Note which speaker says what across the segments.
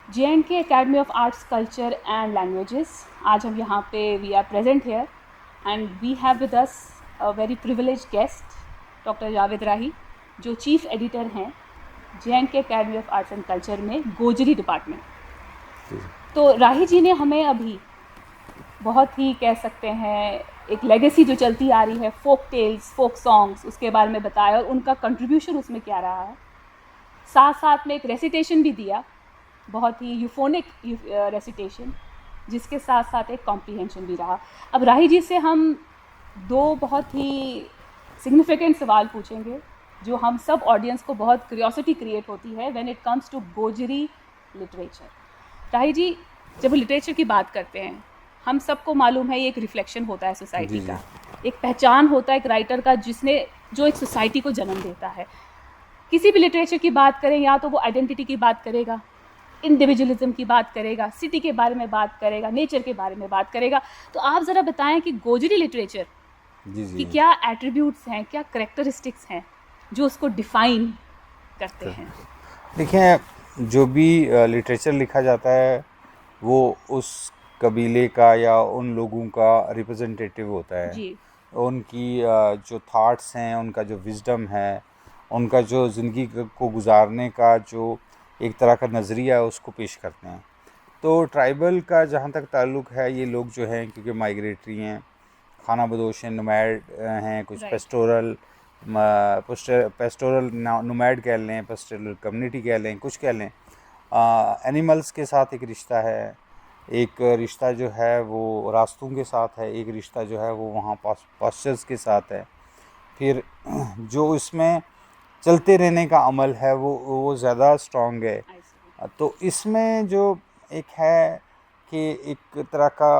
Speaker 1: JNK Academy of Arts, Culture and Languages. आज हम यहाँ पे we are present here and we have with us a very privileged guest, Dr. Javed राही, जो chief editor हैं JNK Academy of Arts and Culture में Gojri department. तो राही जी ने हमें अभी बहुत ही कह सकते हैं एक लेगेसी जो चलती आ रही है, फोक टेल्स, फोक सॉन्ग्स, उसके बारे में बताया और उनका कंट्रीब्यूशन उसमें क्या रहा है। साथ साथ में एक रेसिटेशन भी दिया, बहुत ही यूफोनिक रेसिटेशन, जिसके साथ साथ एक कॉम्प्रीहेंशन भी रहा। अब राही जी से हम दो बहुत ही सिग्निफिकेंट सवाल पूछेंगे जो हम सब ऑडियंस को बहुत क्यूरियोसिटी क्रिएट होती है when it comes to Gojri literature. Rahi ji, जब लिटरेचर की बात करते हैं, हम सबको मालूम है ये एक रिफ्लेक्शन होता है सोसाइटी का, एक पहचान होता है एक राइटर का जो एक सोसाइटी को जन्म देता है। किसी भी लिटरेचर की बात करें, या तो वो आइडेंटिटी की बात करेगा, इंडिविजुअलिज्म की बात करेगा, सिटी के बारे में बात करेगा, नेचर के बारे में बात करेगा। तो आप ज़रा बताएं कि गोजरी लिटरेचर की क्या एट्रीब्यूट्स हैं, क्या करेक्टरिस्टिक्स हैं जो उसको डिफाइन करते हैं।
Speaker 2: देखिए, जो भी लिटरेचर लिखा जाता है वो उस कबीले का या उन लोगों का रिप्रेजेंटेटिव होता है जी। उनकी जो थॉट्स हैं, उनका जो विजडम है, उनका जो ज़िंदगी को गुजारने का जो एक तरह का नज़रिया है उसको पेश करते हैं। तो ट्राइबल का जहाँ तक ताल्लुक़ है, ये लोग जो हैं क्योंकि माइग्रेटरी हैं, खाना बदोश हैं, नोमैड हैं, कुछ पेस्टोरल नोमैड कह लें, पेस्टोरल कम्युनिटी कह लें, कुछ कह लें। एनिमल्स के साथ एक रिश्ता है, एक रिश्ता जो है वो रास्तों के साथ है, एक रिश्ता जो है वो वहाँ पास्चर्स के साथ है। फिर जो इसमें चलते रहने का अमल है वो ज़्यादा स्ट्रॉन्ग है। तो इसमें जो एक है कि एक तरह का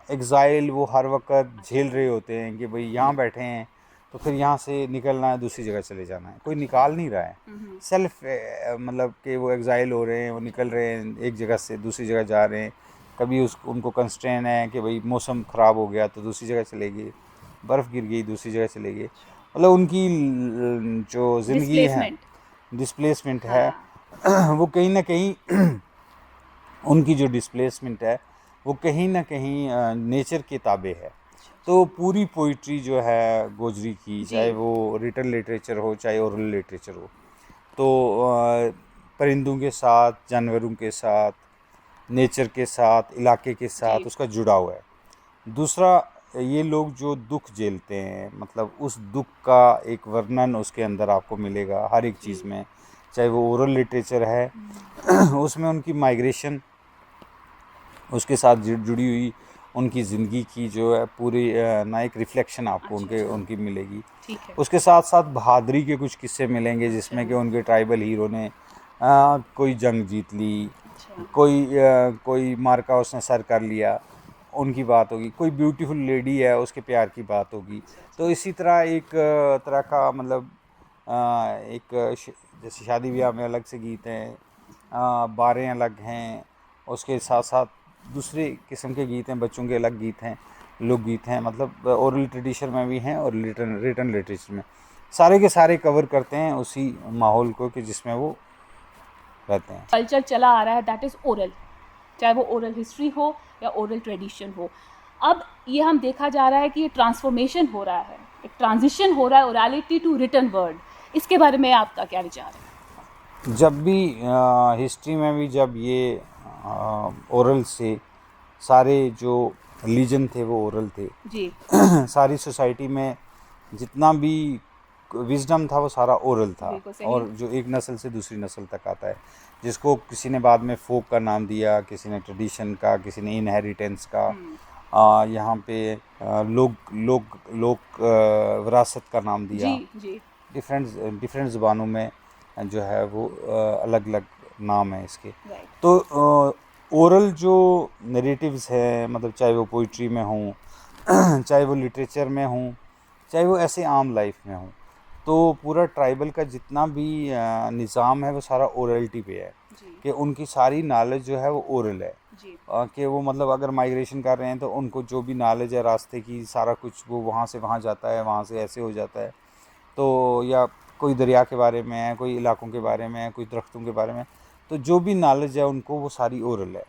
Speaker 2: एग्ज़ाइल वो हर वक्त झेल रहे होते हैं कि भाई यहाँ बैठे हैं तो फिर यहाँ से निकलना है, दूसरी जगह चले जाना है, कोई निकाल नहीं रहा है। सेल्फ मतलब कि वो एग्ज़ाइल हो रहे हैं, वो निकल रहे हैं, एक जगह से दूसरी जगह जा रहे हैं। कभी उनको कंस्ट्रेन है कि भाई मौसम ख़राब हो गया तो दूसरी जगह चलेगी, बर्फ़ गिर गई दूसरी जगह चलेगी। मतलब उनकी जो ज़िंदगी है, डिस्प्लेसमेंट है, वो कहीं ना कहीं उनकी जो डिस्प्लेसमेंट है वो कहीं ना कहीं नेचर के ताबे है। तो पूरी पोइट्री जो है गोजरी की, चाहे वो रिटन लिटरेचर हो चाहे ओरल लिटरेचर हो, तो परिंदों के साथ, जानवरों के साथ, नेचर के साथ, इलाके के साथ उसका जुड़ाव है। दूसरा, ये लोग जो दुख झेलते हैं, मतलब उस दुख का एक वर्णन उसके अंदर आपको मिलेगा हर एक चीज़ में। चाहे वो ओरल लिटरेचर है उसमें उनकी माइग्रेशन, उसके साथ जुड़ी हुई उनकी ज़िंदगी की जो है पूरी ना एक रिफ्लेक्शन आपको उनकी मिलेगी। उसके साथ साथ बहादुरी के कुछ किस्से मिलेंगे जिसमें कि उनके ट्राइबल हीरो ने कोई जंग जीत ली, कोई मार्का उसने सर कर लिया, उनकी बात होगी। कोई ब्यूटीफुल लेडी है, उसके प्यार की बात होगी। तो इसी तरह एक तरह का मतलब एक जैसे शादी ब्याह में अलग से गीत हैं, बारें अलग हैं, उसके साथ साथ दूसरे किस्म के गीत हैं, बच्चों के अलग गीत हैं, लोकगीत हैं, मतलब ओरल ट्रेडिशन में भी हैं और रिटन लिटरेचर में। सारे के सारे कवर करते हैं उसी माहौल को कि जिसमें वो रहते हैं।
Speaker 1: कल्चर चला आ रहा है दैट इज़ ओरल, चाहे वो ओरल हिस्ट्री हो या ओरल ट्रेडिशन हो। अब ये हम देखा जा रहा है कि ये ट्रांसफॉर्मेशन हो रहा है, एक ट्रांजिशन हो रहा है ओरलिटी टू रिटन वर्ड। इसके बारे में आपका क्या विचार है?
Speaker 2: जब भी हिस्ट्री में भी जब ये ओरल से सारे जो रिलीजन थे वो ओरल थे जी। सारी सोसाइटी में जितना भी विजडम था वो सारा ओरल था, और जो एक नस्ल से दूसरी नस्ल तक आता है, जिसको किसी ने बाद में फोक का नाम दिया, किसी ने ट्रेडिशन का, किसी ने इनहेरिटेंस का, यहाँ पे लोक विरासत का नाम दिया जी। डिफरेंट ज़बानों में जो है वो अलग अलग नाम है इसके। तो ओरल जो नरेटिव्स है, मतलब चाहे वो पोइट्री में हों चाहे वो लिटरेचर में हों, चाहे वो ऐसे आम लाइफ में हों, तो पूरा ट्राइबल का जितना भी निज़ाम है वो सारा ओरलिटी पे है कि उनकी सारी नॉलेज जो है वो ओरल है कि वो मतलब अगर माइग्रेशन कर रहे हैं तो उनको जो भी नॉलेज है रास्ते की, सारा कुछ वो वहाँ से वहाँ जाता है, वहाँ से ऐसे हो जाता है। तो या कोई दरिया के बारे में है, कोई इलाकों के बारे में है, कोई दरख्तों के बारे में, तो जो भी नॉलेज है उनको वो सारी ओरल है।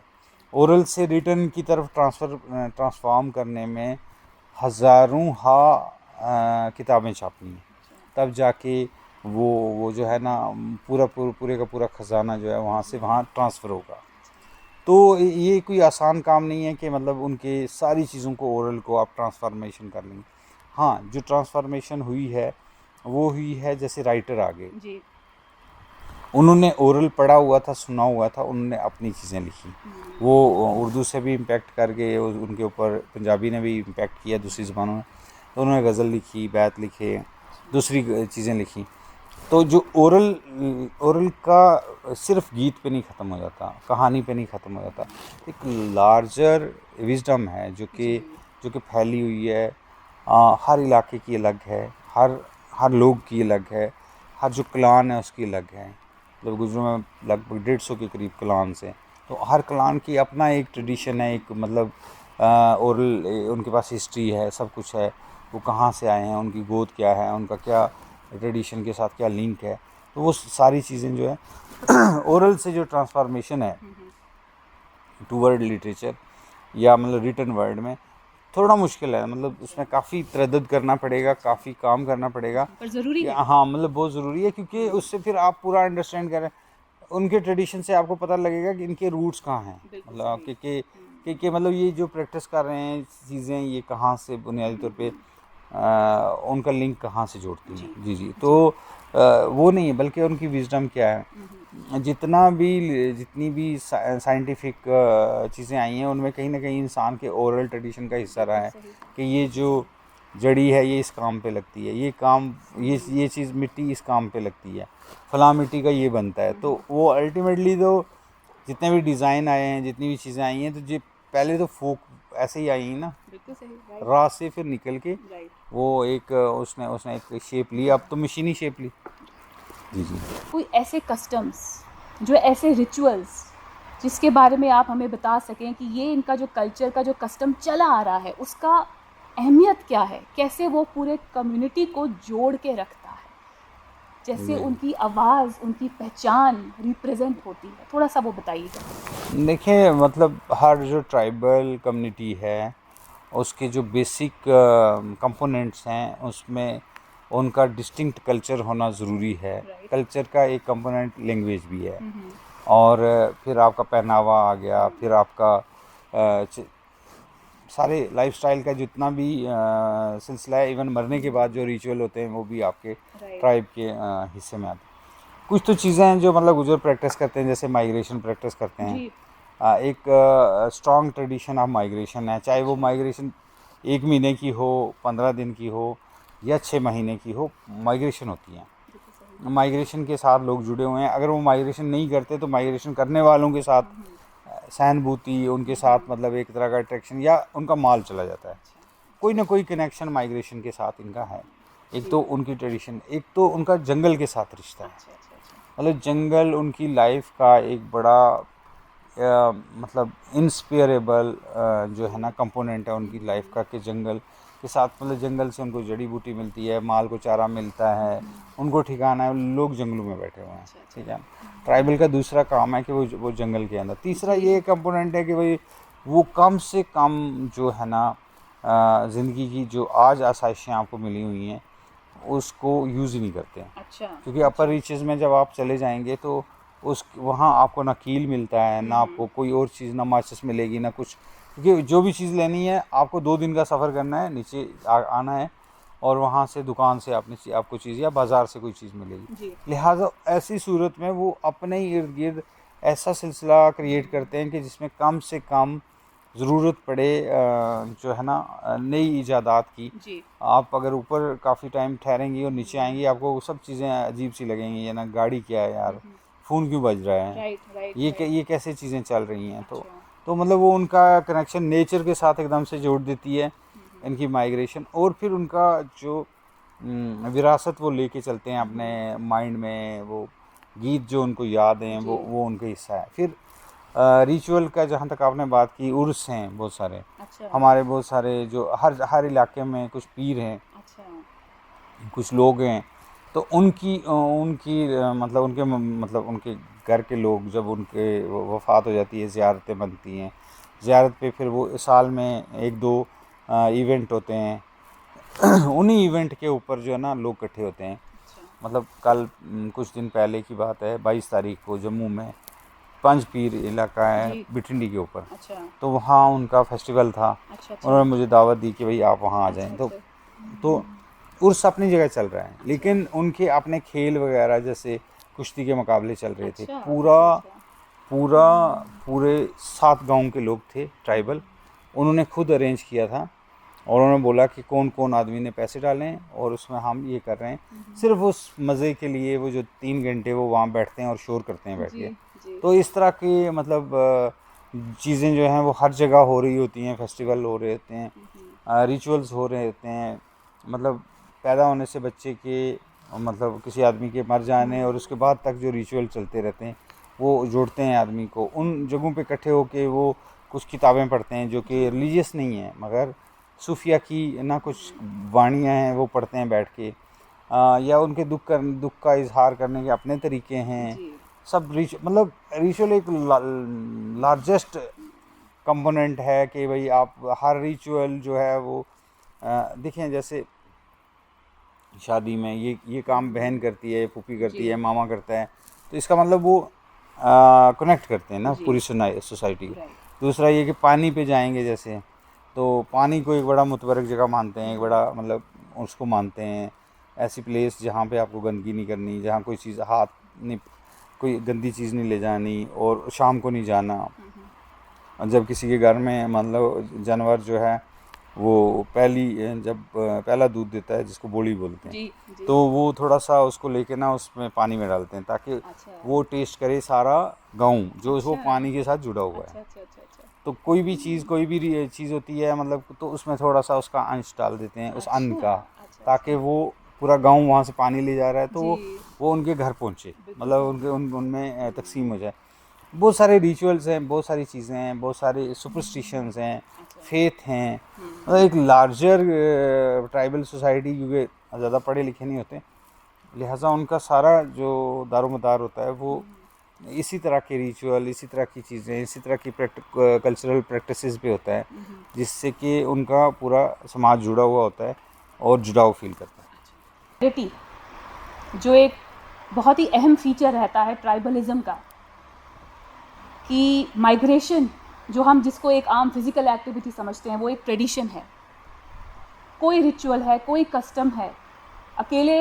Speaker 2: ओरल से रिटन की तरफ ट्रांसफॉर्म करने में हज़ारों किताबें छापनी हैं, तब जाके वो जो है ना पूरे का पूरा ख़जाना जो है वहाँ से वहाँ ट्रांसफ़र होगा। तो ये कोई आसान काम नहीं है कि मतलब उनके सारी चीज़ों को ओरल को आप ट्रांसफॉर्मेशन कर लेंगे। हाँ, जो ट्रांसफॉर्मेशन हुई है वो हुई है जैसे राइटर आ गए
Speaker 1: जी।
Speaker 2: उन्होंने ओरल पढ़ा हुआ था, सुना हुआ था, उन्होंने अपनी चीज़ें लिखी। वो उर्दू से भी इम्पेक्ट कर गए, उनके ऊपर पंजाबी ने भी इम्पेक्ट किया दूसरी ज़बानों में, तो उन्होंने गज़ल लिखी, बैत लिखे, दूसरी चीज़ें लिखी। तो जो ओरल का सिर्फ गीत पे नहीं ख़त्म हो जाता, कहानी पे नहीं ख़त्म हो जाता, एक लार्जर विजडम है जो कि फैली हुई है। हर इलाके की अलग है, हर लोग की अलग है, हर जो क्लान है उसकी अलग है। मतलब गुजरों में लगभग 150 के करीब क्लान्स हैं, तो हर क्लान की अपना एक ट्रेडिशन है, एक मतलब ओरल उनके पास हिस्ट्री है, सब कुछ है, वो कहाँ से आए हैं, उनकी गोद क्या है, उनका क्या ट्रेडिशन के साथ क्या लिंक है। तो वो सारी चीज़ें जो है ओरल से जो ट्रांसफॉर्मेशन है टूवर्ड लिटरेचर या मतलब रिटन वर्ड में थोड़ा मुश्किल है, मतलब उसमें काफ़ी तरद्दुद करना पड़ेगा, काफ़ी काम करना पड़ेगा,
Speaker 1: पर ज़रूरी है।
Speaker 2: हाँ मतलब बहुत ज़रूरी है, क्योंकि उससे फिर आप पूरा अंडरस्टैंड करें उनके ट्रेडिशन से आपको पता लगेगा कि इनके रूट्स कहाँ हैं, मतलब कि मतलब ये जो प्रैक्टिस कर रहे हैं चीज़ें ये कहाँ से बुनियादी तौर पे उनका लिंक कहाँ से जोड़ती हैं। जी जी, तो वो नहीं है, बल्कि उनकी विजडम क्या है। जितनी भी साइंटिफिक चीज़ें आई हैं उनमें कहीं ना कहीं इंसान के ओरल ट्रेडिशन का हिस्सा रहा है कि ये जो जड़ी है ये इस काम पे लगती है, ये चीज़ मिट्टी इस काम पे लगती है, फलां मिट्टी का ये बनता है। तो वो अल्टीमेटली तो जितने भी डिज़ाइन आए हैं, जितनी भी चीज़ें आई हैं, तो ये पहले तो फोक ऐसे ही आई हैं ना,
Speaker 1: बिल्कुल सही।
Speaker 2: रॉ से फिर निकल के
Speaker 1: राइट।
Speaker 2: वो एक उसने एक शेप ली, अब तो मशीनी शेप ली। जी जी।
Speaker 1: कोई ऐसे कस्टम्स, जो ऐसे रिचुअल्स जिसके बारे में आप हमें बता सकें कि ये इनका जो कल्चर का जो कस्टम चला आ रहा है उसका अहमियत क्या है, कैसे वो पूरे कम्युनिटी को जोड़ के रखता है, जैसे उनकी आवाज़, उनकी पहचान रिप्रेजेंट होती है, थोड़ा सा वो बताइएगा।
Speaker 2: देखिए मतलब हर जो ट्राइबल कम्युनिटी है उसके जो बेसिक कंपोनेंट्स हैं उसमें उनका डिस्टिंक्ट कल्चर होना ज़रूरी है।
Speaker 1: Right.
Speaker 2: कल्चर का एक कंपोनेंट लैंग्वेज भी है, और फिर आपका पहनावा आ गया, फिर आपका सारे लाइफस्टाइल का जितना भी सिलसिला है, इवन मरने के बाद जो रिचुअल होते हैं वो भी आपके ट्राइब के हिस्से में आते हैं। कुछ तो चीज़ें हैं जो मतलब गुजर प्रैक्टिस करते हैं, जैसे माइग्रेशन प्रैक्टिस करते हैं।
Speaker 1: जी।
Speaker 2: एक स्ट्रॉन्ग ट्रेडिशन ऑफ माइग्रेशन है, चाहे वो माइग्रेशन 1 महीने की हो, 15 दिन की हो या 6 महीने की हो, माइग्रेशन होती है। माइग्रेशन के साथ लोग जुड़े हुए हैं। अगर वो माइग्रेशन नहीं करते तो माइग्रेशन करने वालों के साथ सहानुभूति, उनके साथ मतलब एक तरह का अट्रैक्शन या उनका माल चला जाता है। कोई ना कोई कनेक्शन माइग्रेशन के साथ इनका है। एक तो उनकी ट्रेडिशन, एक तो उनका जंगल के साथ रिश्ता है। मतलब जंगल उनकी लाइफ का एक बड़ा मतलब इंस्पिरेबल जो है ना कंपोनेंट है उनकी लाइफ का, कि जंगल के साथ मतलब जंगल से उनको जड़ी बूटी मिलती है, माल को चारा मिलता है, उनको ठिकाना है, लोग जंगलों में बैठे हुए हैं। ठीक है, ट्राइबल का दूसरा काम है कि वो जंगल के अंदर। तीसरा ये कंपोनेंट है कि भाई वो कम से कम जो है ना ज़िंदगी की जो आज आसाइशें आपको मिली हुई हैं उसको यूज़ ही नहीं करते हैं।
Speaker 1: अच्छा।
Speaker 2: क्योंकि अपर रीचेस में जब आप चले जाएंगे तो उस वहाँ आपको ना कील मिलता है, ना आपको कोई और चीज़, ना माचिस मिलेगी, ना कुछ, क्योंकि जो भी चीज़ लेनी है आपको 2 दिन का सफ़र करना है, नीचे आना है और वहाँ से दुकान से आपको चीज़ या बाज़ार से कोई चीज़ मिलेगी। लिहाजा ऐसी सूरत में वो अपने ही इर्द गिर्द ऐसा सिलसिला क्रिएट करते हैं कि जिसमें कम से कम ज़रूरत पड़े जो है ना नई ईजादात की।
Speaker 1: जी।
Speaker 2: आप अगर ऊपर काफ़ी टाइम ठहरेंगी और नीचे आएंगी आपको वो सब चीज़ें अजीब सी लगेंगी, ये ना गाड़ी क्या है यार, फ़ोन क्यों बज रहा है, ये कैसे चीज़ें चल रही हैं। तो मतलब वो उनका कनेक्शन नेचर के साथ एकदम से जोड़ देती है इनकी माइग्रेशन। और फिर उनका जो विरासत वो लेके चलते हैं अपने माइंड में, वो गीत जो उनको याद हैं वो उनका हिस्सा है। फिर रिचुअल का जहाँ तक आपने बात की, उर्स हैं बहुत सारे।
Speaker 1: अच्छा।
Speaker 2: हमारे बहुत सारे जो हर इलाके में कुछ पीर हैं,
Speaker 1: अच्छा।
Speaker 2: कुछ लोग हैं तो मतलब उनके घर के लोग जब उनके वफ़ात हो जाती है, ज़ियारतें बनती हैं, ज़ियारत पे फिर वो साल में 1-2 इवेंट होते हैं। उन्हीं इवेंट के ऊपर जो है ना लोग इकट्ठे होते हैं।
Speaker 1: अच्छा
Speaker 2: मतलब कल कुछ दिन पहले की बात है, 22 तारीख को जम्मू में पंजपीर इलाका है
Speaker 1: जी।
Speaker 2: बिठंडी के ऊपर,
Speaker 1: अच्छा
Speaker 2: तो वहाँ उनका फेस्टिवल था।
Speaker 1: अच्छा अच्छा
Speaker 2: उन्होंने मुझे दावत दी कि भाई आप वहाँ आ जाएं।
Speaker 1: अच्छा
Speaker 2: तो उर्स अपनी जगह चल रहा है,
Speaker 1: अच्छा
Speaker 2: लेकिन उनके अपने खेल वगैरह जैसे कुश्ती के मुकाबले चल रहे थे।
Speaker 1: अच्छा
Speaker 2: पूरा
Speaker 1: अच्छा अच्छा
Speaker 2: पूरा पूरे 7 गांव के लोग थे ट्राइबल, उन्होंने खुद अरेंज किया था। और उन्होंने बोला कि कौन कौन आदमी ने पैसे डाले हैं और उसमें हम ये कर रहे हैं, सिर्फ उस मज़े के लिए। वो जो 3 घंटे वो वहाँ बैठते हैं और शोर करते हैं बैठ
Speaker 1: जी
Speaker 2: के।
Speaker 1: जी
Speaker 2: तो इस तरह की मतलब चीज़ें जो हैं वो हर जगह हो रही होती हैं, फेस्टिवल हो रहे होते हैं, रिचुअल्स हो रहे होते हैं। मतलब पैदा होने से बच्चे के मतलब किसी आदमी के मर जाने और उसके बाद तक जो रिचुअल चलते रहते हैं वो जोड़ते हैं आदमी को। उन जगहों पे इकट्ठे होके वो कुछ किताबें पढ़ते हैं जो कि रिलीजियस नहीं है, मगर सूफिया की ना कुछ वाणियाँ हैं वो पढ़ते हैं बैठ के। या उनके दुख का इजहार करने के अपने तरीके हैं।
Speaker 1: जी
Speaker 2: सब मतलब रिचुअल एक लार्जेस्ट कंपोनेंट है कि भाई आप हर रिचुअल जो है वो देखें, जैसे शादी में ये काम बहन करती है, फूफी करती
Speaker 1: जी
Speaker 2: है, मामा करता है, तो इसका मतलब वो कनेक्ट करते हैं ना
Speaker 1: जी
Speaker 2: पूरी सोसाइटी को।
Speaker 1: राइट
Speaker 2: दूसरा ये कि पानी पे जाएंगे जैसे, तो पानी को एक बड़ा मुतबरक जगह मानते हैं, एक बड़ा मतलब उसको मानते हैं ऐसी प्लेस जहाँ पे आपको गंदगी नहीं करनी, जहाँ कोई चीज़ हाथ नहीं, कोई गंदी चीज़ नहीं ले जानी, और शाम को नहीं जाना। और जब किसी के घर में मतलब जानवर जो है वो जब पहला दूध देता है जिसको बोली बोलते हैं,
Speaker 1: जी जी
Speaker 2: तो वो थोड़ा सा उसको लेके ना उसमें पानी में डालते हैं ताकि
Speaker 1: अच्छा
Speaker 2: वो टेस्ट करे सारा गाँव जो वो
Speaker 1: अच्छा
Speaker 2: पानी के साथ जुड़ा हुआ है।
Speaker 1: अच्छा अच्छा अच्छा अच्छा
Speaker 2: तो कोई भी चीज़ होती है मतलब, तो उसमें थोड़ा सा उसका अंश डाल देते हैं उस अन्न
Speaker 1: अच्छा
Speaker 2: का,
Speaker 1: अच्छा
Speaker 2: ताकि
Speaker 1: अच्छा
Speaker 2: वो पूरा गांव वहाँ से पानी ले जा रहा है तो
Speaker 1: जी
Speaker 2: वो उनके घर पहुँचे,
Speaker 1: बिल्कुल
Speaker 2: मतलब
Speaker 1: बिल्कुल
Speaker 2: उनमें तकसीम हो जाए। बहुत सारे रिचुअल्स हैं, बहुत सारी चीज़ें हैं, बहुत सारे सुपरस्टिशंस हैं,
Speaker 1: अच्छा
Speaker 2: फेथ हैं। मतलब एक लार्जर ट्राइबल सोसाइटी, क्योंकि ज़्यादा पढ़े लिखे नहीं होते, लिहाजा उनका सारा जो दारोमदार होता है वो इसी तरह के रिचुअल, इसी तरह की चीज़ें, इसी तरह की कल्चरल प्रैक्टिसेस पे होता है, जिससे कि उनका पूरा समाज जुड़ा हुआ होता है और जुड़ाव फील करता है।
Speaker 1: Identity, जो एक बहुत ही अहम फीचर रहता है ट्राइबलिज्म का, कि माइग्रेशन जो हम जिसको एक आम फिजिकल एक्टिविटी समझते हैं वो एक ट्रेडिशन है, कोई रिचुअल है, कोई कस्टम है, अकेले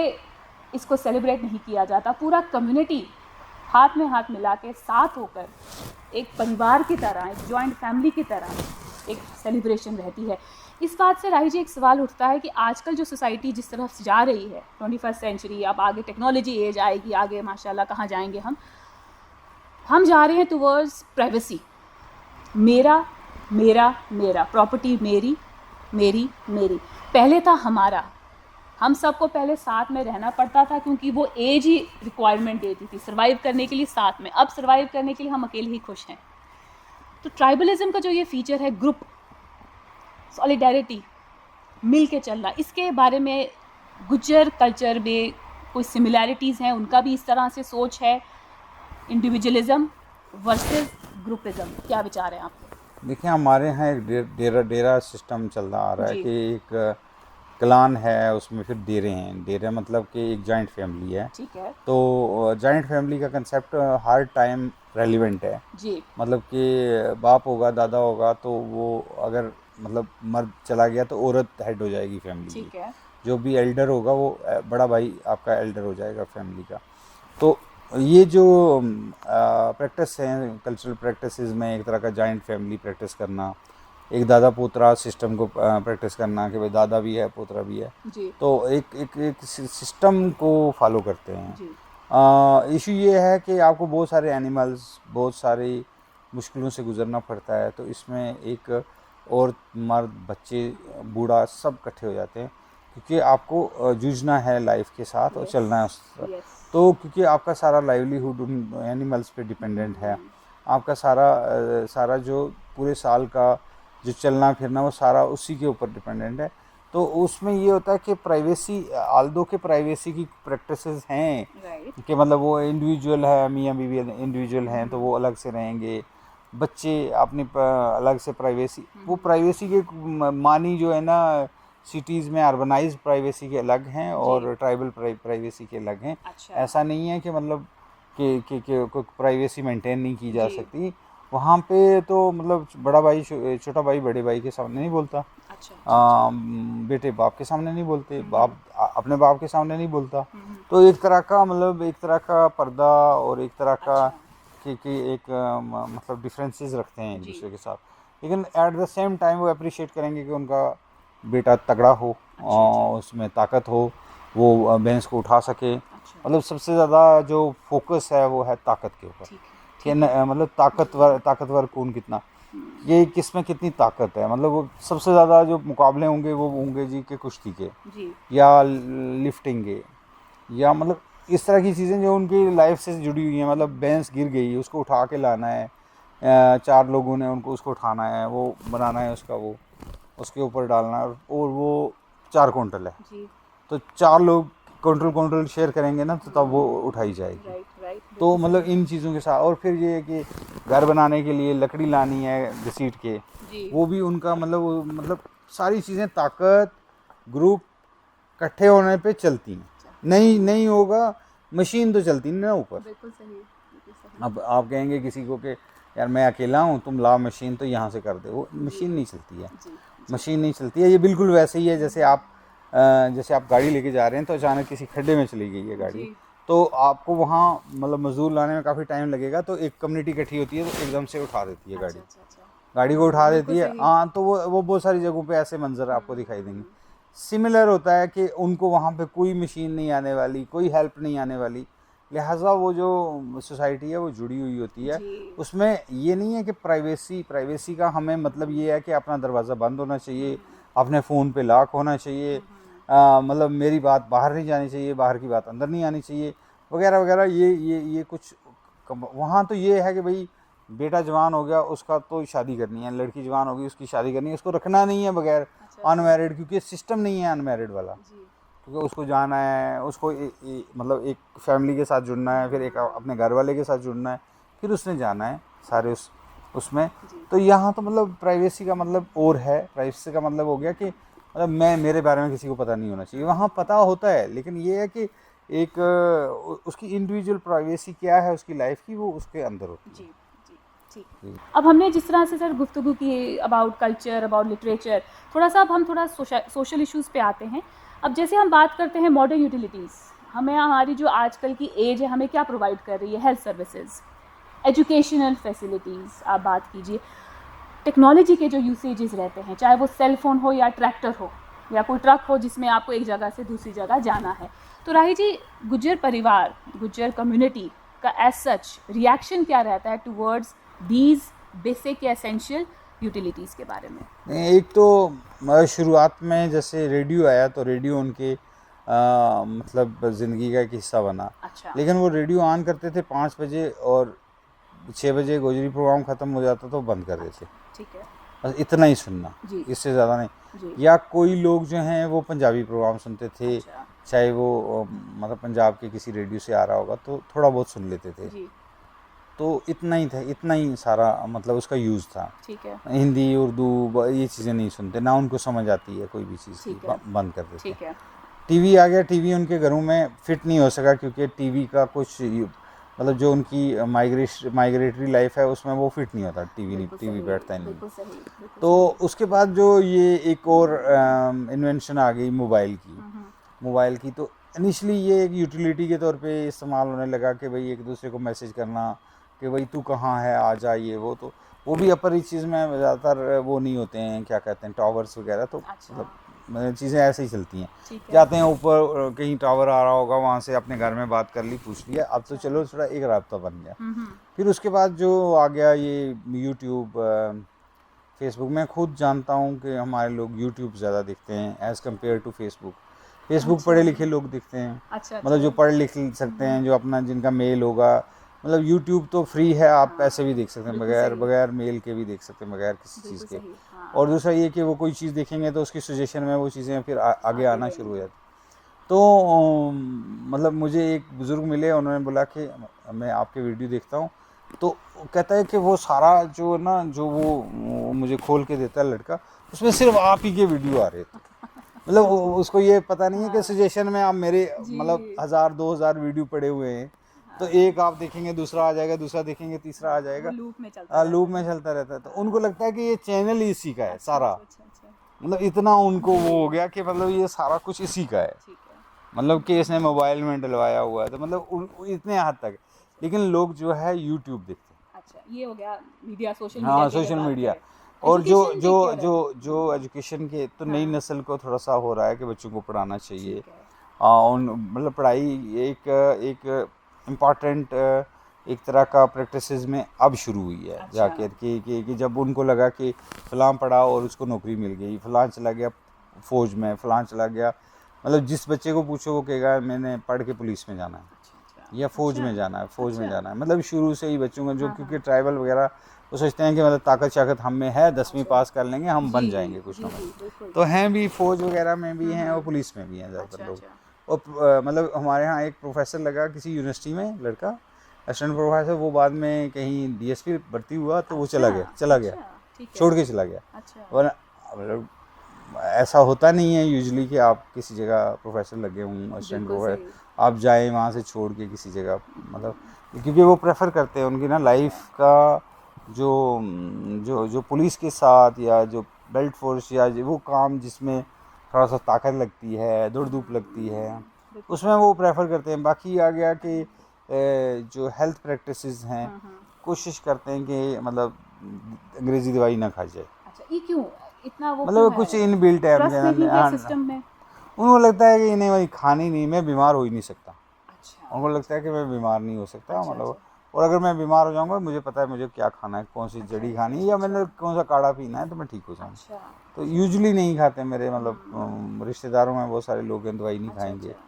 Speaker 1: इसको सेलिब्रेट नहीं किया जाता। पूरा कम्युनिटी हाथ में हाथ मिला के साथ होकर एक परिवार की तरह, एक जॉइंट फैमिली की तरह एक सेलिब्रेशन रहती है। इस बात से राही जी एक सवाल उठता है कि आजकल जो सोसाइटी जिस तरफ जा रही है, 21st सेंचुरी, अब आगे टेक्नोलॉजी एज आएगी, आगे माशाल्लाह कहाँ जाएंगे हम जा रहे हैं टुवर्ड्स प्राइवेसी। मेरा मेरा मेरा, प्रॉपर्टी मेरी मेरी मेरी। पहले था हमारा, हम सबको पहले साथ में रहना पड़ता था क्योंकि वो एज ही रिक्वायरमेंट देती थी सर्वाइव करने के लिए साथ में। अब सर्वाइव करने के लिए हम अकेले ही खुश हैं। तो ट्राइबलिज्म का जो ये फीचर है, ग्रुप सॉलिडेरिटी, मिल के चलना, इसके बारे में गुज्जर कल्चर में कोई सिमिलैरिटीज़ हैं, उनका भी इस तरह से सोच है, इंडिविजुअलिज्म वर्सेस ग्रुपिज्म, क्या विचार हैं आपके?
Speaker 2: देखिए, हमारे यहाँ एक डेरा डेरा सिस्टम चल रहा आ रहा है
Speaker 1: जी
Speaker 2: कि एक क्लान है, उसमें फिर डेरे हैं। डेरे मतलब कि एक जॉइंट फैमिली है।
Speaker 1: ठीक है
Speaker 2: तो जॉइंट फैमिली का कंसेप्ट हर टाइम रेलिवेंट है।
Speaker 1: जी
Speaker 2: मतलब कि बाप होगा, दादा होगा, तो वो अगर मतलब मर्द चला गया तो औरत हेड हो जाएगी फैमिली की।
Speaker 1: ठीक है
Speaker 2: जो भी एल्डर होगा वो बड़ा भाई आपका एल्डर हो जाएगा फैमिली का। तो ये जो प्रैक्टिस हैं, कल्चरल प्रैक्टिसेस में एक तरह का जॉइंट फैमिली प्रैक्टिस करना, एक दादा पोतरा सिस्टम को प्रैक्टिस करना कि भाई दादा भी है पोतरा भी है,
Speaker 1: जी
Speaker 2: तो एक सिस्टम को फॉलो करते हैं।
Speaker 1: जी
Speaker 2: इशू ये है कि आपको बहुत सारे एनिमल्स, बहुत सारी मुश्किलों से गुजरना पड़ता है, तो इसमें एक औरत, मर्द, बच्चे, बूढ़ा सब इकट्ठे हो जाते हैं, क्योंकि आपको जूझना है लाइफ के साथ और
Speaker 1: यस
Speaker 2: चलना है उस।
Speaker 1: यस
Speaker 2: तो क्योंकि आपका सारा लाइवलीहुड उन एनिमल्स पे डिपेंडेंट है, आपका सारा जो पूरे साल का जो चलना फिरना वो सारा उसी के ऊपर डिपेंडेंट है। तो उसमें ये होता है कि प्राइवेसी, आल्दो के प्राइवेसी की प्रैक्टिसेस हैं
Speaker 1: राइट।
Speaker 2: कि मतलब वो इंडिविजुअल है, मियाँ बीवी इंडिविजुअल हैं तो वो अलग से रहेंगे, बच्चे अपनी अलग से प्राइवेसी, वो प्राइवेसी के मानी जो है ना सिटीज़ में अर्बनाइज प्राइवेसी के अलग हैं और ट्राइबल प्राइवेसी के अलग हैं।
Speaker 1: अच्छा।
Speaker 2: ऐसा नहीं है कि मतलब कि कोई प्राइवेसी मेंटेन नहीं की जा
Speaker 1: जी।
Speaker 2: सकती। वहाँ पे तो मतलब बड़ा भाई छोटा भाई बड़े भाई के सामने नहीं बोलता,
Speaker 1: अच्छा, अच्छा।
Speaker 2: बेटे बाप के सामने नहीं बोलते,
Speaker 1: हम्म,
Speaker 2: बाप अपने बाप के सामने नहीं बोलता।
Speaker 1: हम्म,
Speaker 2: तो एक तरह का मतलब एक तरह का पर्दा और एक तरह का
Speaker 1: अच्छा।
Speaker 2: कि एक मतलब डिफरेंसेस रखते हैं एक
Speaker 1: जी।
Speaker 2: दूसरे के साथ, लेकिन एट द सेम टाइम वो अप्रिशिएट करेंगे कि उनका बेटा तगड़ा हो,
Speaker 1: अच्छा, अच्छा।
Speaker 2: उसमें ताकत हो, वो भैंस को उठा सके।
Speaker 1: अच्छा।
Speaker 2: मतलब सबसे ज़्यादा जो फोकस है वो है ताकत के ऊपर
Speaker 1: ठीक है,
Speaker 2: कि
Speaker 1: ठीक है।
Speaker 2: मतलब ताकतवर कौन कितना,
Speaker 1: हम्म,
Speaker 2: ये किसमें कितनी ताकत है। मतलब वो सबसे ज़्यादा जो मुकाबले होंगे वो होंगे जी के कुश्ती के
Speaker 1: जी।
Speaker 2: या लिफ्टिंग के, या मतलब इस तरह की चीज़ें जो उनकी लाइफ से जुड़ी हुई हैं। मतलब भैंस गिर गई, उसको उठा के लाना है, 4 लोगों ने उनको उसको उठाना है, वो बनाना है उसका, वो उसके ऊपर डालना है, और वो 4 कुंटल है
Speaker 1: जी।
Speaker 2: तो 4 लोग कुंटल शेयर करेंगे ना तो तब वो उठाई जाएगी।
Speaker 1: राइट, राइट,
Speaker 2: तो
Speaker 1: बिल्कुल
Speaker 2: मतलब
Speaker 1: सही।
Speaker 2: इन चीज़ों के साथ, और फिर ये है कि घर बनाने के लिए लकड़ी लानी है घसीट के,
Speaker 1: जी।
Speaker 2: वो भी उनका मतलब सारी चीज़ें ताकत ग्रुप इकट्ठे होने पे चलती हैं। नहीं नहीं होगा, मशीन तो चलती नहीं ना ऊपर।
Speaker 1: बिल्कुल सही, बिल्कुल सही।
Speaker 2: अब आप कहेंगे किसी को कि यार मैं अकेला हूँ, तुम ला मशीन तो यहाँ से कर दे, वो मशीन नहीं चलती है।
Speaker 1: जी, जी।
Speaker 2: मशीन नहीं चलती है। ये बिल्कुल वैसे ही है जैसे आप गाड़ी लेके जा रहे हैं तो अचानक किसी खड्डे में चली गई है गाड़ी,
Speaker 1: जी।
Speaker 2: तो आपको वहाँ मतलब मजदूर लाने में काफ़ी टाइम लगेगा, तो एक कम्युनिटी इकट्ठी होती है तो एकदम से उठा देती है
Speaker 1: अच्छा,
Speaker 2: गाड़ी,
Speaker 1: अच्छा, अच्छा।
Speaker 2: गाड़ी को उठा
Speaker 1: बिल्कुल
Speaker 2: देती है।
Speaker 1: सही।
Speaker 2: हाँ, तो वो बहुत सारी जगहों पे ऐसे मंजर आपको दिखाई देंगे। सिमिलर होता है कि उनको वहाँ पे कोई मशीन नहीं आने वाली, कोई हेल्प नहीं आने वाली, लिहाजा वो जो सोसाइटी है वो जुड़ी हुई होती है।
Speaker 1: जी।
Speaker 2: उसमें ये नहीं है कि प्राइवेसी का हमें मतलब ये है कि अपना दरवाज़ा बंद होना चाहिए, अपने फ़ोन पे लॉक होना चाहिए, मतलब मेरी बात बाहर नहीं जानी चाहिए, बाहर की बात अंदर नहीं आनी चाहिए, वगैरह वगैरह। ये कुछ वहाँ तो ये है कि भाई बेटा जवान हो गया, उसका तो शादी करनी है, लड़की जवान होगी उसकी शादी करनी है, उसको रखना नहीं है बगैर
Speaker 1: अच्छा, अच्छा।
Speaker 2: अनमैरिड, क्योंकि सिस्टम नहीं है अनमैरिड वाला।
Speaker 1: जी।
Speaker 2: क्योंकि उसको जाना है, उसको मतलब एक फैमिली के साथ जुड़ना है, फिर एक अपने घर वाले के साथ जुड़ना है, फिर उसने जाना है सारे उसमें।
Speaker 1: जी।
Speaker 2: तो यहाँ तो मतलब प्राइवेसी का मतलब और है, प्राइवेसी का मतलब हो गया कि मतलब मेरे बारे में किसी को पता नहीं होना चाहिए। वहाँ पता होता है, लेकिन ये है कि एक उसकी इंडिविजुअल प्राइवेसी क्या है उसकी लाइफ की, वो उसके अंदर होती
Speaker 1: जी,
Speaker 2: है।
Speaker 1: जी, ठीक।
Speaker 2: जी।
Speaker 1: अब हमने जिस तरह से सर गुफ्तगू की अबाउट कल्चर, अबाउट लिटरेचर, थोड़ा सा अब हम थोड़ा सोशल इश्यूज़ पे आते हैं। अब जैसे हम बात करते हैं मॉडर्न यूटिलिटीज़, हमें हमारी जो आजकल की एज है हमें क्या प्रोवाइड कर रही है, हेल्थ सर्विसेज, एजुकेशनल फैसिलिटीज़ आप बात कीजिए, टेक्नोलॉजी के जो यूसेजेस रहते हैं, चाहे वो सेल फ़ोन हो या ट्रैक्टर हो या कोई ट्रक हो जिसमें आपको एक जगह से दूसरी जगह जाना है। तो राही जी, गुज्जर परिवार, गुज्जर कम्युनिटी का एज सच रिएक्शन क्या रहता है टुवर्ड्स दीज बेसिक या एसेंशियल यूटिलिटीज़ के बारे में?
Speaker 2: एक तो शुरुआत में जैसे रेडियो आया तो रेडियो उनके मतलब ज़िंदगी का एक हिस्सा बना।
Speaker 1: अच्छा।
Speaker 2: लेकिन वो रेडियो ऑन करते थे 5 बजे और 6 बजे गोजरी प्रोग्राम ख़त्म हो जाता तो बंद कर देते।
Speaker 1: ठीक है।
Speaker 2: बस इतना ही सुनना,
Speaker 1: जी।
Speaker 2: इससे ज़्यादा नहीं।
Speaker 1: जी।
Speaker 2: या कोई लोग जो हैं वो पंजाबी प्रोग्राम सुनते थे,
Speaker 1: अच्छा।
Speaker 2: चाहे वो मतलब पंजाब के किसी रेडियो से आ रहा होगा तो थोड़ा बहुत सुन लेते थे।
Speaker 1: जी।
Speaker 2: तो इतना ही था, इतना ही सारा मतलब उसका यूज़ था।
Speaker 1: ठीक है।
Speaker 2: हिंदी उर्दू ये चीज़ें नहीं सुनते, ना उनको समझ आती है कोई भी चीज़ की,
Speaker 1: ठीक है।
Speaker 2: बंद कर देते।
Speaker 1: ठीक है।
Speaker 2: टीवी आ गया, टीवी उनके घरों में फिट नहीं हो सका क्योंकि टीवी का कुछ मतलब जो उनकी माइग्रेटरी लाइफ है उसमें वो फिट नहीं होता,
Speaker 1: बिल्कुल
Speaker 2: टीवी
Speaker 1: सही,
Speaker 2: बैठता ही नहीं।
Speaker 1: बिल्कुल सही, बिल्कुल
Speaker 2: तो
Speaker 1: सही।
Speaker 2: उसके बाद जो ये एक और इन्वेंशन आ गई मोबाइल की, तो इनिशली ये एक यूटिलिटी के तौर पे इस्तेमाल होने लगा कि भाई एक दूसरे को मैसेज करना कि भाई तू कहाँ है आ जा, ये वो। तो वो भी अपर इस चीज़ में ज़्यादातर वो नहीं होते हैं, क्या कहते हैं, टावर्स वगैरह, तो
Speaker 1: अच्छा।
Speaker 2: मतलब चीज़ें ऐसे ही चलती हैं।
Speaker 1: ठीक है।
Speaker 2: जाते हैं ऊपर, कहीं टावर आ रहा होगा वहाँ से अपने घर में बात कर ली, पूछ लिया, अब तो चलो थोड़ा एक राब्ता बन गया। फिर उसके बाद जो आ गया ये यूट्यूब, फेसबुक। मैं खुद जानता हूँ कि हमारे लोग यूट्यूब ज़्यादा देखते हैं as compared to Facebook. Facebook
Speaker 1: अच्छा।
Speaker 2: पढ़े लिखे लोग देखते हैं,
Speaker 1: अच्छा,
Speaker 2: मतलब
Speaker 1: अच्छा।
Speaker 2: जो पढ़ लिख सकते हैं, जो अपना जिनका मेल होगा, मतलब यूट्यूब तो फ्री है, आप पैसे भी देख सकते हैं,
Speaker 1: बिल्कुल
Speaker 2: बगैर
Speaker 1: सही।
Speaker 2: बगैर मेल के भी देख सकते हैं, बगैर किसी चीज़
Speaker 1: बिल्कुल
Speaker 2: के।
Speaker 1: सही, हाँ।
Speaker 2: और दूसरा ये कि वो कोई चीज़ देखेंगे तो उसकी सजेशन में वो चीज़ें फिर आगे
Speaker 1: आते
Speaker 2: आना शुरू हो
Speaker 1: रहेंगे।
Speaker 2: जाती। तो मतलब मुझे एक बुज़ुर्ग मिले, उन्होंने बोला कि मैं आपके वीडियो देखता हूँ, तो वो कहता है कि वो सारा जो ना जो वो मुझे खोल के देता है लड़का, उसमें सिर्फ आप ही के वीडियो आ रहे थे। मतलब उसको ये पता नहीं है कि
Speaker 1: हाँ,
Speaker 2: सजेशन में आप मेरे
Speaker 1: जी।
Speaker 2: मतलब 1000-2000 वीडियो पड़े हुए हैं, तो
Speaker 1: हाँ,
Speaker 2: एक आप देखेंगे, दूसरा आ जाएगा, दूसरा देखेंगे, तीसरा आ
Speaker 1: हाँ, वो
Speaker 2: जाएगा।
Speaker 1: लूप में चलता
Speaker 2: लूप
Speaker 1: रहता
Speaker 2: में
Speaker 1: है।
Speaker 2: चलता रहता है, तो उनको
Speaker 1: हाँ,
Speaker 2: लगता है कि ये चैनल ही इसी का है
Speaker 1: अच्छा,
Speaker 2: सारा।
Speaker 1: अच्छा, अच्छा, अच्छा।
Speaker 2: मतलब इतना उनको
Speaker 1: जी,
Speaker 2: वो हो गया कि मतलब ये सारा कुछ इसी का है,
Speaker 1: ठीक है।
Speaker 2: मतलब कि इसने मोबाइल में डलवाया हुआ है, तो मतलब इतने हद तक। लेकिन लोग जो है यूट्यूब देखते हैं।
Speaker 1: अच्छा, ये हो गया मीडिया, सोशल मीडिया
Speaker 2: हाँ,
Speaker 1: की अगर
Speaker 2: सोशल
Speaker 1: बात
Speaker 2: मीडिया।
Speaker 1: करें।
Speaker 2: और जो
Speaker 1: एजुकेशन
Speaker 2: जो
Speaker 1: टेक केयर है।
Speaker 2: जो जो एजुकेशन के तो नई
Speaker 1: हाँ,
Speaker 2: नस्ल को थोड़ा सा हो रहा है कि बच्चों को पढ़ाना चाहिए।
Speaker 1: ठीक है।
Speaker 2: उन मतलब पढ़ाई एक एक इम्पॉर्टेंट एक तरह का प्रैक्टिसेस में अब शुरू हुई है
Speaker 1: अच्छा,
Speaker 2: जाकर कि जब उनको लगा कि फ़लाँ पढ़ा और उसको नौकरी मिल गई, फ़लाँ चला गया फ़ौज में, फ़लाँ चला गया, मतलब जिस बच्चे को पूछो वो कहेगा मैंने पढ़ के पुलिस में जाना है
Speaker 1: अच्छा, अच्छा,
Speaker 2: या फ़ौज
Speaker 1: अच्छा,
Speaker 2: में जाना है, फ़ौज में
Speaker 1: अच्छा।
Speaker 2: जाना है। मतलब शुरू से ही बच्चों का जो,
Speaker 1: हाँ,
Speaker 2: क्योंकि
Speaker 1: हाँ।
Speaker 2: ट्राइबल वगैरह वो सोचते हैं कि मतलब ताकत शाकत हम में है, 10वीं
Speaker 1: अच्छा।
Speaker 2: पास कर लेंगे हम
Speaker 1: जी,
Speaker 2: बन जाएंगे कुछ
Speaker 1: जी,
Speaker 2: ना
Speaker 1: जी,
Speaker 2: कुछ।
Speaker 1: बिल्कुल।
Speaker 2: तो हैं भी, फ़ौज वगैरह में भी
Speaker 1: हुँ,
Speaker 2: हैं और
Speaker 1: हुँ।
Speaker 2: पुलिस में भी हैं ज़्यादातर
Speaker 1: अच्छा,
Speaker 2: लोग।
Speaker 1: अच्छा।
Speaker 2: और मतलब हमारे यहाँ एक प्रोफेसर लगा किसी यूनिवर्सिटी में, लड़का असिस्टेंट प्रोफेसर, वो बाद में कहीं डीएसपी भर्ती हुआ तो वो
Speaker 1: अच्छा,
Speaker 2: चला गया,
Speaker 1: अच्छा, ठीक है।
Speaker 2: छोड़ के चला गया।
Speaker 1: अच्छा,
Speaker 2: और मतलब ऐसा होता नहीं है यूजुअली कि आप किसी जगह प्रोफेसर लगे हों, असिस्टेंट
Speaker 1: बिल्कुल
Speaker 2: प्रोफेसर,
Speaker 1: सही।
Speaker 2: आप जाएं वहाँ से छोड़ के किसी जगह, मतलब क्योंकि वो प्रेफर करते हैं उनकी ना
Speaker 1: अच्छा,
Speaker 2: लाइफ का जो जो जो पुलिस के साथ या जो बेल्ट फोर्स या वो काम जिसमें थोड़ा सा ताकत लगती है, दौड़ धूप लगती है,
Speaker 1: बिल्कुल
Speaker 2: उसमें
Speaker 1: सही।
Speaker 2: वो प्रेफर करते हैं। बाकी आ गया कि जो हेल्थ प्रैक्टिसेस हैं,
Speaker 1: हाँ, हाँ।
Speaker 2: कोशिश करते हैं कि मतलब अंग्रेज़ी दवाई ना खाई जाए,
Speaker 1: अच्छा, ये क्यों? इतना वो क्यों
Speaker 2: मतलब
Speaker 1: है?
Speaker 2: कुछ इन बिल्ट है उनके
Speaker 1: ट्रस्ट नहीं है
Speaker 2: अंदर।
Speaker 1: सिस्टम में?
Speaker 2: उनको लगता है कि नहीं भाई खानी नहीं, मैं बीमार हो ही नहीं सकता।
Speaker 1: अच्छा,
Speaker 2: उनको लगता
Speaker 1: अच्छा,
Speaker 2: है कि मैं बीमार नहीं हो सकता,
Speaker 1: अच्छा,
Speaker 2: मतलब।
Speaker 1: अच्छा,
Speaker 2: और अगर मैं बीमार हो जाऊंगा, मुझे पता है मुझे क्या खाना है, कौन सी
Speaker 1: अच्छा,
Speaker 2: जड़ी
Speaker 1: अच्छा,
Speaker 2: खानी है
Speaker 1: अच्छा,
Speaker 2: या
Speaker 1: अच्छा,
Speaker 2: मैंने कौन सा काढ़ा पीना है तो मैं ठीक हो जाऊंगा।
Speaker 1: अच्छा,
Speaker 2: तो
Speaker 1: अच्छा।
Speaker 2: यूजुअली नहीं खाते मेरे, मतलब
Speaker 1: हुँ,
Speaker 2: रिश्तेदारों में बहुत सारे लोग हैं दवाई नहीं
Speaker 1: अच्छा,
Speaker 2: खाएंगे
Speaker 1: अच्छा।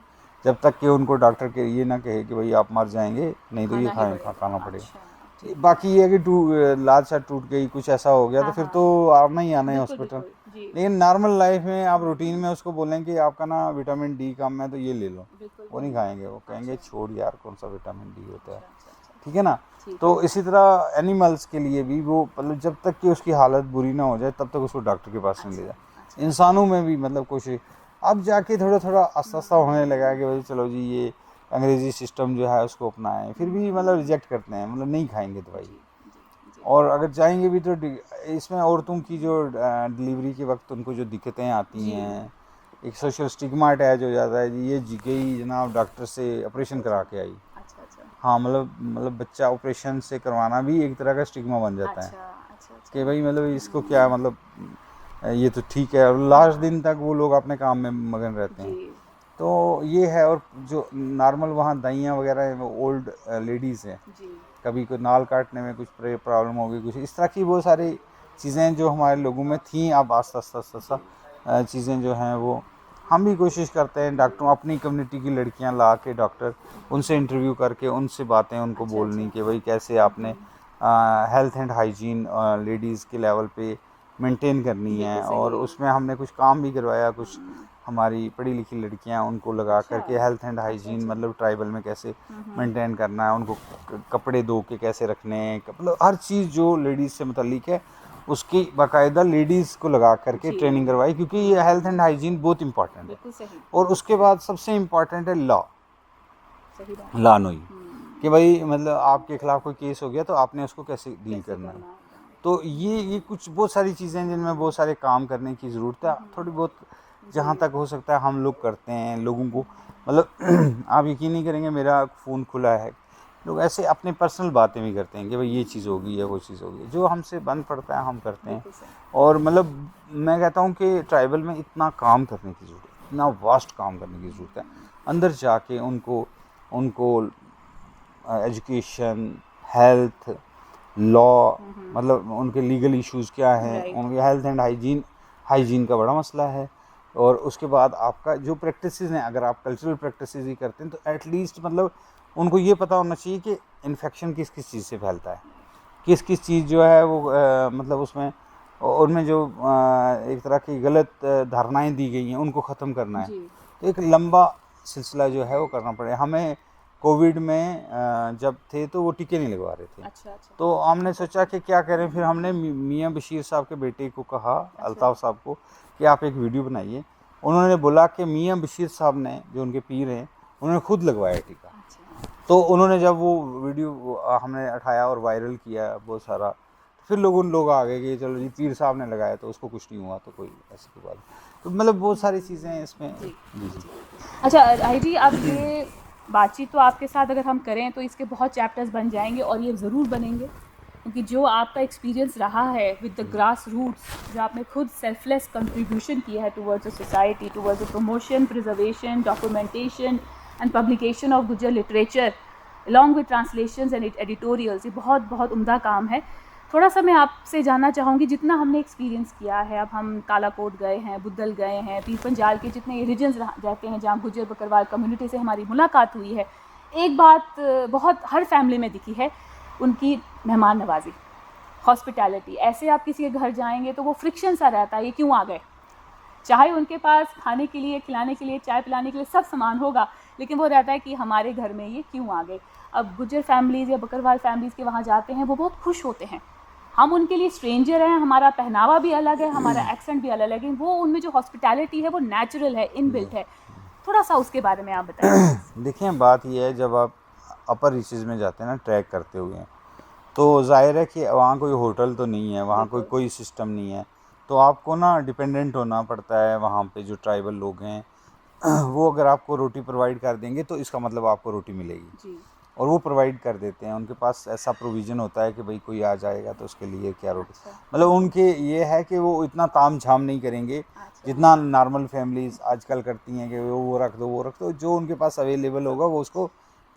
Speaker 2: जब तक कि उनको डॉक्टर के ये ना कहे कि भाई आप मर जाएंगे, नहीं तो ये
Speaker 1: खाना ही पड़ेगा।
Speaker 2: खाना पड़ेगा।
Speaker 1: अच्छा, ठीक है।
Speaker 2: बाकी ये है कि लात साथ टूट गई, कुछ ऐसा हो गया तो
Speaker 1: हाँ,
Speaker 2: फिर
Speaker 1: हाँ।
Speaker 2: तो आना ही आना है
Speaker 1: बिल्कुल,
Speaker 2: हॉस्पिटल।
Speaker 1: बिल्कुल। जी।
Speaker 2: लेकिन नॉर्मल लाइफ में आप रूटीन
Speaker 1: हुँ,
Speaker 2: में उसको बोलें कि आपका ना विटामिन डी कम है तो ये ले लो,
Speaker 1: बिल्कुल
Speaker 2: वो
Speaker 1: भी
Speaker 2: नहीं
Speaker 1: नहीं।
Speaker 2: खाएंगे, वो कहेंगे
Speaker 1: अच्छा,
Speaker 2: छोड़ यार कौन सा विटामिन डी होता है।
Speaker 1: अच्छा, अच्छा, अच्छा।
Speaker 2: ठीक है ना।
Speaker 1: ठीक
Speaker 2: तो
Speaker 1: है।
Speaker 2: इसी तरह एनिमल्स के लिए भी वो मतलब जब तक कि उसकी हालत बुरी ना हो जाए तब तक उसको डॉक्टर के पास नहीं ले
Speaker 1: अच्छा,
Speaker 2: जाए।
Speaker 1: अच्छा, अच्छा।
Speaker 2: इंसानों में भी मतलब कोशिश अब जाके थोड़ा थोड़ा आस्ता आस्ता होने लगा है कि भाई चलो जी ये अंग्रेज़ी सिस्टम जो है उसको अपनाएं, फिर भी मतलब रिजेक्ट करते हैं, मतलब नहीं खाएंगे दवाई।
Speaker 1: जी, जी, जी।
Speaker 2: और अगर जाएंगे भी तो इसमें औरतों की जो डिलीवरी के वक्त उनको जो दिक्कतें आती
Speaker 1: जी।
Speaker 2: हैं, एक सोशल स्टिग्मा अटैच हो जाता है जी, ये जी गई जनाब डॉक्टर से
Speaker 1: अच्छा,
Speaker 2: ऑपरेशन करा
Speaker 1: अच्छा।
Speaker 2: के आई।
Speaker 1: अच्छा, अच्छा।
Speaker 2: हाँ, मतलब बच्चा ऑपरेशन से करवाना भी एक तरह का स्टिग्मा बन जाता है
Speaker 1: अच्छा, अच्छा, अच्छा।
Speaker 2: कि भाई मतलब इसको क्या मतलब ये तो ठीक है, और लास्ट
Speaker 1: हाँ,
Speaker 2: दिन तक वो लोग अपने काम में मगन रहते
Speaker 1: जी।
Speaker 2: हैं। तो ये है। और जो नॉर्मल वहाँ दाइयाँ वगैरह हैं, वो ओल्ड लेडीज़ हैं,
Speaker 1: जी।
Speaker 2: कभी कोई नाल काटने में कुछ प्रॉब्लम हो गई, कुछ इस तरह की बहुत सारी चीज़ें जो हमारे लोगों में थी, अब आस्ता आस्ता आस्ता
Speaker 1: जी।
Speaker 2: आस्ता चीज़ें जो हैं वो हम भी कोशिश करते हैं डॉक्टरों, अपनी कम्युनिटी की लड़कियां ला के डॉक्टर, उनसे इंटरव्यू करके उनसे बातें उनको
Speaker 1: अच्छा,
Speaker 2: बोलनी
Speaker 1: अच्छा।
Speaker 2: कि भाई कैसे आपने हेल्थ एंड हाइजीन लेडीज़ के लेवल पे मेंटेन करनी है।
Speaker 1: बिल्कुल
Speaker 2: और
Speaker 1: सही।
Speaker 2: उसमें हमने कुछ काम भी करवाया, कुछ
Speaker 1: हुँ।
Speaker 2: हमारी पढ़ी लिखी लड़कियां उनको लगा
Speaker 1: अच्छा,
Speaker 2: करके हेल्थ एंड
Speaker 1: अच्छा,
Speaker 2: हाइजीन,
Speaker 1: अच्छा।
Speaker 2: मतलब ट्राइबल में कैसे
Speaker 1: हुँ, हुँ।
Speaker 2: मेंटेन करना है, उनको कपड़े धो के कैसे रखने हैं, मतलब हर चीज़ जो लेडीज़ से मुतल्लिक है उसकी बाकायदा लेडीज़ को लगा करके
Speaker 1: जी।
Speaker 2: ट्रेनिंग करवाई, क्योंकि ये हेल्थ एंड हाइजीन बहुत इंपॉर्टेंट है।
Speaker 1: बिल्कुल सही,
Speaker 2: और
Speaker 1: बिल्कुल
Speaker 2: उसके
Speaker 1: सही।
Speaker 2: बाद सबसे इम्पॉर्टेंट है लॉ,
Speaker 1: सही बात है।
Speaker 2: लानोई,
Speaker 1: हुँ,
Speaker 2: कि भाई मतलब आपके खिलाफ कोई केस हो गया तो आपने उसको कैसे डील
Speaker 1: कैसे
Speaker 2: करना है।
Speaker 1: करना होगा।
Speaker 2: तो ये कुछ बहुत सारी चीज़ें हैं जिनमें बहुत सारे काम करने की ज़रूरत है,
Speaker 1: हुँ,
Speaker 2: थोड़ी
Speaker 1: हुँ।
Speaker 2: बहुत
Speaker 1: जी।
Speaker 2: जहाँ तक हो सकता है हम लोग करते हैं लोगों को, मतलब आप यकीन नहीं करेंगे, मेरा फ़ोन खुला है, लोग ऐसे अपने पर्सनल बातें भी करते हैं कि भाई ये चीज़ होगी या वो चीज़ होगी, जो हमसे बन पड़ता है हम करते हैं।
Speaker 1: बिल्कुल सही।
Speaker 2: और मतलब मैं कहता हूँ कि ट्राइबल में इतना काम करने की ज़रूरत है, इतना वास्ट काम करने की ज़रूरत है, अंदर जाके उनको उनको एजुकेशन, हेल्थ, लॉ,
Speaker 1: हुँ, हुँ।
Speaker 2: मतलब उनके लीगल इश्यूज़ क्या हैं,
Speaker 1: राइट।
Speaker 2: उनके हेल्थ एंड हाइजीन का बड़ा मसला है। और उसके बाद आपका जो प्रैक्टिसेस हैं, अगर आप कल्चरल प्रैक्टिसेस ही करते हैं तो एटलीस्ट मतलब उनको ये पता होना चाहिए कि इन्फेक्शन किस किस चीज़ से फैलता है, किस किस चीज़ जो है वो मतलब उसमें उनमें जो एक तरह की गलत धारणाएं दी गई हैं उनको ख़त्म करना है।
Speaker 1: जी।
Speaker 2: तो एक लंबा सिलसिला जो है वो करना पड़ेगा हमें। कोविड में जब थे तो वो टीके नहीं लगवा रहे थे।
Speaker 1: अच्छा अच्छा।
Speaker 2: तो हमने सोचा कि क्या करें, फिर हमने मियाँ बशीर साहब के बेटे को कहा, अल्ताफ़ साहब को, कि आप एक वीडियो बनाइए। उन्होंने बोला कि मियाँ बशीर साहब ने, जो उनके पीर हैं, उन्होंने खुद लगवाया टीका।
Speaker 1: अच्छा।
Speaker 2: तो उन्होंने जब वो वीडियो हमने उठाया और वायरल किया बहुत सारा, फिर लोग आ गए कि चलो जी पीर साहब ने लगाया तो उसको कुछ नहीं हुआ, तो कोई ऐसी कोई बात नहीं। तो मतलब बहुत सारी चीज़ें हैं इसमें।
Speaker 1: जी।
Speaker 2: जी जी।
Speaker 1: अच्छा राही जी, अब ये बातचीत तो आपके साथ अगर हम करें तो इसके बहुत चैप्टर्स बन जाएंगे, और ये ज़रूर बनेंगे, क्योंकि जो आपका एक्सपीरियंस रहा है विद द ग्रास रूट्स, जो आपने खुद सेल्फलेस कंट्रीब्यूशन किया है towards a society, towards the promotion, preservation, documentation and publication of Gujjar literature along with translations and editorials, ये बहुत बहुत उम्दा काम है। थोड़ा सा मैं आपसे जानना चाहूँगी, जितना हमने एक्सपीरियंस किया है, अब हम कालाकोट गए हैं, बुद्धल गए हैं, पीर पंजाल के जितने रीजन्स रहते हैं जहाँ गुज्जर बकरवाल कम्युनिटी से हमारी मुलाकात हुई है, एक बात बहुत हर फैमिली में दिखी है, उनकी मेहमान नवाजी, हॉस्पिटैलिटी। ऐसे आप किसी के घर जाएंगे तो वो फ्रिक्शन सा रहता है, ये क्यों आ गए, चाहे उनके पास खाने के लिए, खिलाने के लिए, चाय पिलाने के लिए सब सामान होगा, लेकिन वो रहता है कि हमारे घर में ये क्यों आ गए। अब गुज्जर फैमिलीज़ या बकरवाल फैमिलीज़ के वहाँ जाते हैं, वो बहुत खुश होते हैं, हम उनके लिए स्ट्रेंजर हैं, हमारा पहनावा भी अलग है, हमारा एक्सेंट भी अलग है, लेकिन वो उनमें जो हॉस्पिटैलिटी है वो नेचुरल है, इनबिल्ट है। थोड़ा सा उसके बारे में आप बताएं।
Speaker 2: देखिए बात यह है, जब आप अपर रीचेज़ में जाते हैं ना ट्रैक करते हुए, तो जाहिर है कि वहाँ कोई होटल तो नहीं है, वहाँ कोई सिस्टम नहीं है, तो आपको ना डिपेंडेंट होना पड़ता है। वहाँ पे जो ट्राइबल लोग हैं वो अगर आपको रोटी प्रोवाइड कर देंगे तो इसका मतलब आपको रोटी मिलेगी
Speaker 1: जी।
Speaker 2: और वो प्रोवाइड कर देते हैं। उनके पास ऐसा प्रोविज़न होता है कि भाई कोई आ जाएगा तो उसके लिए क्या रोटी,
Speaker 1: अच्छा।
Speaker 2: मतलब उनके ये है कि वो इतना ताम झाम नहीं करेंगे
Speaker 1: अच्छा।
Speaker 2: जितना नॉर्मल फैमिलीज़ आजकल करती हैं कि वो रख दो वो रख दो, जो उनके पास अवेलेबल होगा वो उसको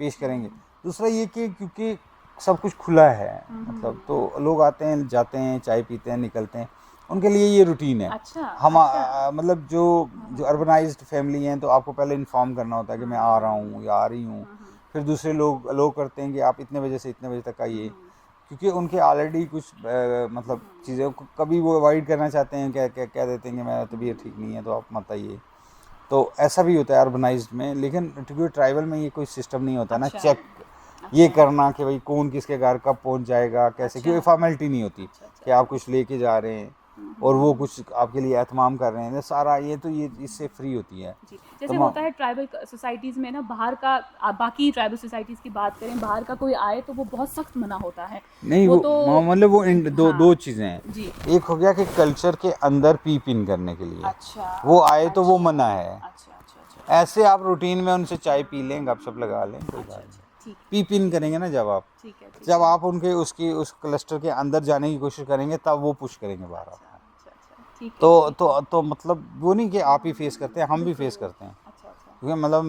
Speaker 2: पेश करेंगे। दूसरा ये कि क्योंकि सब कुछ खुला है, मतलब तो लोग आते हैं जाते हैं, चाय पीते हैं, निकलते हैं, उनके लिए ये रूटीन है।
Speaker 1: अच्छा।
Speaker 2: हम
Speaker 1: अच्छा।
Speaker 2: मतलब जो अर्बनाइज्ड फैमिली हैं तो आपको पहले इन्फॉर्म करना होता है कि मैं आ रहा हूँ या आ रही हूँ। फिर दूसरे लोग अलाउ करते हैं कि आप इतने बजे से इतने बजे तक आइए, क्योंकि उनके ऑलरेडी कुछ मतलब चीज़ें कभी वो अवॉइड करना चाहते हैं, कह देते हैं कि मेरा तबीयत ठीक नहीं है तो आप मत आइए। तो ऐसा भी होता है अर्बनाइज्ड में, लेकिन क्योंकि ट्राइबल में ये कोई सिस्टम नहीं होता ना
Speaker 1: अच्छा।
Speaker 2: चेक ये करना कि भाई कौन किसके घर कब पहुंच जाएगा कैसे,
Speaker 1: अच्छा।
Speaker 2: क्योंकि फॉर्मेलिटी नहीं होती
Speaker 1: अच्छा।
Speaker 2: कि आप कुछ लेके जा रहे हैं और वो कुछ आपके लिए एहतमाम कर रहे हैं, सारा ये तो ये इससे फ्री होती है।
Speaker 1: जी। जैसे होता है ट्राइबल सोसाइटीज़ में ना, बाहर का, आप बाकी ट्राइबल सोसाइटीज़ की बात करें, बाहर का कोई आए तो वो बहुत सख्त मना होता है।
Speaker 2: नहीं
Speaker 1: वो
Speaker 2: वो
Speaker 1: तो
Speaker 2: मतलब वो दो चीज़ें हैं।
Speaker 1: जी।
Speaker 2: एक हो गया कि कल्चर के अंदर पीप इन करने के लिए
Speaker 1: अच्छा।
Speaker 2: वो आए तो वो मना है।
Speaker 1: अच्छा अच्छा अच्छा।
Speaker 2: ऐसे आप रूटीन में उनसे चाय पी लें, गपशप लगा लें, कोई बात नहीं।
Speaker 1: ठीक
Speaker 2: पीप इन करेंगे ना जब आप,
Speaker 1: ठीक है।
Speaker 2: जब आप उनके उस क्लस्टर के अंदर जाने की कोशिश करेंगे तब वो पुश करेंगे बाहर आपको।
Speaker 1: अच्छा। ठीक है।
Speaker 2: तो मतलब वो नहीं कि आप ही फेस करते हैं, हम भी फेस करते हैं।
Speaker 1: अच्छा अच्छा।
Speaker 2: क्योंकि मतलब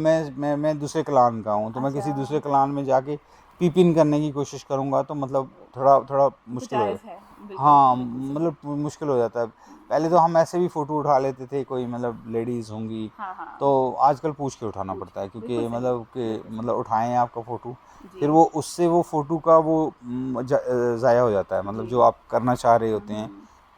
Speaker 2: मैं दूसरे क्लान का हूँ, तो मैं किसी दूसरे क्लान में जाके पीप इन करने की कोशिश करूँगा तो मतलब थोड़ा मुश्किल हो जाता है। हाँ मतलब मुश्किल हो जाता है। पहले तो हम ऐसे भी फ़ोटो उठा लेते थे, कोई मतलब लेडीज़ होंगी
Speaker 1: हाँ।
Speaker 2: तो आजकल पूछ के उठाना पड़ता है, क्योंकि मतलब उठाएं आपका फ़ोटो, फिर वो उससे वो फ़ोटो का वो ज़ाया हो जाता है, मतलब जो आप करना चाह रहे होते हैं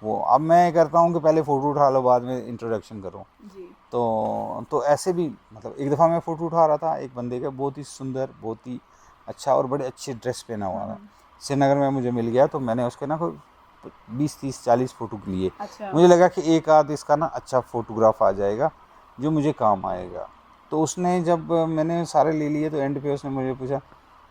Speaker 2: वो। अब मैं करता हूँ कि पहले फ़ोटो उठा लो, बाद में इंट्रोडक्शन करो।
Speaker 1: जी।
Speaker 2: तो ऐसे भी मतलब एक दफ़ा मैं फ़ोटो उठा रहा था एक बंदे का, बहुत ही सुंदर, बहुत ही अच्छा और बड़े अच्छे ड्रेस पहना हुआ था। श्रीनगर में मुझे मिल गया तो मैंने उसके ना कोई 20-30-40 फ़ोटो लिए।
Speaker 1: अच्छा।
Speaker 2: मुझे लगा कि एक आध इसका ना अच्छा फ़ोटोग्राफ आ जाएगा जो मुझे काम आएगा। तो उसने जब मैंने सारे ले लिए तो एंड पे उसने मुझे पूछा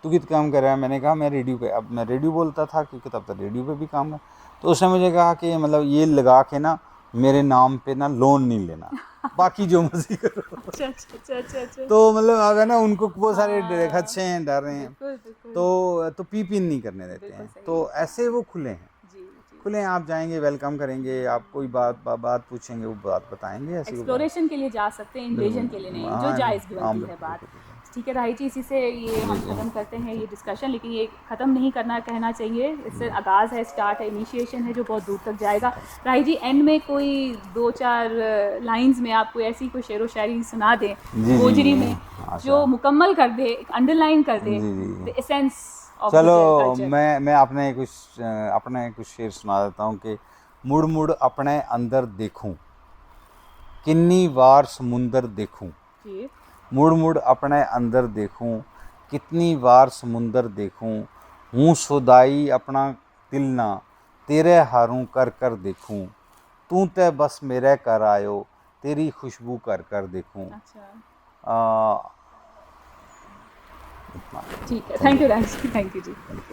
Speaker 2: तू कित काम कर रहा है। मैंने कहा मैं रेडियो पे, अब मैं रेडियो बोलता था क्योंकि तब तक रेडियो पे भी काम है। तो उसने मुझे कहा कि मतलब ये लगा के ना मेरे नाम पे ना लोन नहीं लेना, बाकी जो मर्जी करो।
Speaker 1: अच्छा।
Speaker 2: तो मतलब अगर ना उनको बहुत सारे खदशे हैं, डर रहे हैं,
Speaker 1: बिल्कुल।
Speaker 2: तो पीप इन नहीं करने देते हैं। तो ऐसे वो खुले हैं, खुले हैं, आप जाएंगे वेलकम करेंगे, आप कोई बात पूछेंगे वो बात बताएंगे। ऐसी
Speaker 1: एक्सप्लोरेशन के लिए जा सकते हैं, इन्वेजन के लिए नहीं, जो जायज़ भी बनती है बात। ठीक है राही जी, इसी से ये हम ख़त्म करते हैं ये डिस्कशन, लेकिन ये ख़त्म नहीं कहना चाहिए। इससे आगाज़ है, स्टार्ट है, इनिशिएशन है जो बहुत दूर तक जाएगा। राही जी एंड में कोई 2-4 लाइंस में आप कोई ऐसी कोई शेरो शायरी सुना दें गोजरी में, जो मुकम्मल कर दे, अंडरलाइन कर दे
Speaker 2: जी, जी।
Speaker 1: द एसेंस ऑफ
Speaker 2: चलो
Speaker 1: कल्चर।
Speaker 2: मैं अपने कुछ शेर सुना देता हूँ कि मुड़ मुड़ अपने अंदर देखूं, कितनी बार समुंदर देखूं,
Speaker 1: जी
Speaker 2: मुड़ मुड़ अपने अंदर देखूं, कितनी बार समुंदर देखूं, हूँ सुदाई अपना दिल ना, तेरे हारों कर कर देखूं, तू ते बस मेरे कर आयो, तेरी खुशबू कर कर देखूं।
Speaker 1: अच्छा, ठीक है, थैंक यू थैंक यू जी, थैंक यू।